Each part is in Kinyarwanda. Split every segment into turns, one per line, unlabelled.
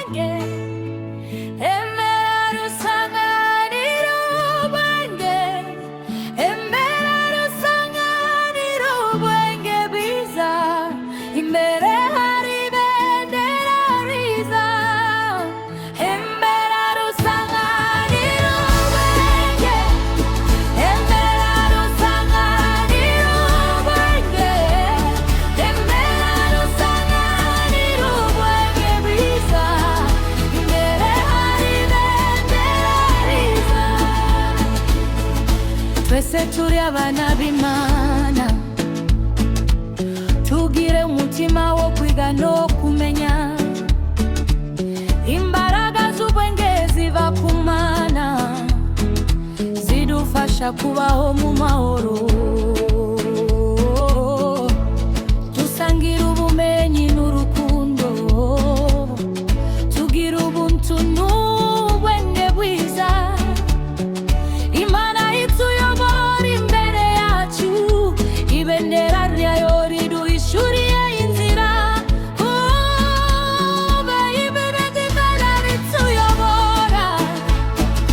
ubwenge, emera rusanganira ubwenge, emera rusanganira ubwenge bwiza, imbere hari ibendera riza. Emera rusanganira ubwenge, emera rusanganira ubwenge, emera rusanganira ubwenge bwiza, imbere hari ibendera riza. Twese turi abana b'Imana, tugire umutima wo kwiga no kumenya. Imbaraga z'ubwenge ziva ku Mana, zidufasha kubaho mu mahoro. Dusangire ubumenyi n'urukundo, tugire ubuntu n'ubwenge bwiza. Imana ituyobora imbere yacu, ibendera ryayo riduhishuriye inzira. Ibendera rituyobora,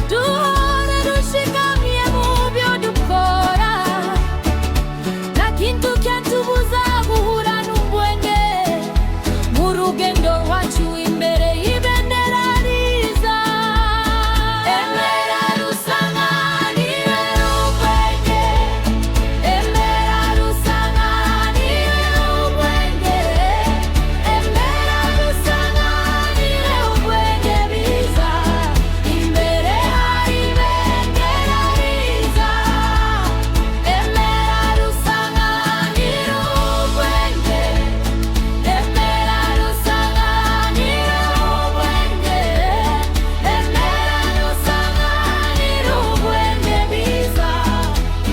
duhore dushikamye mu byo dukora. Nta kintu cyatubuza guhura n'ubwenge mu rugendo rwacu imbere y'ibendera riza. Emera rusanganira ubwenge, emera rusanganira ubwenge, emera rusanganira ubwenge biza, imbere hari ibendera riza. Emera rusanganira ubwenge, emera rusanganira ubwenge, emera rusanganira ubwenge biza,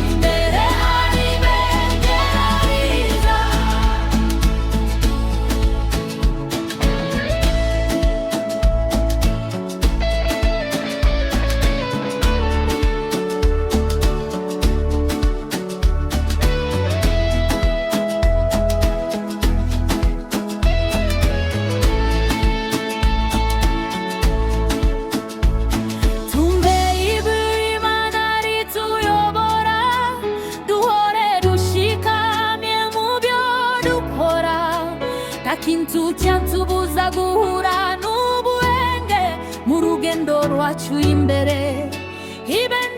imbere hari ibendera riza. Tumbe Imana rituyobora, duhore dushikamye mu byo dukora. Nta kintu cyatubuza guhura n'ubwenge mu rugendo rwacu imbere y'ibendera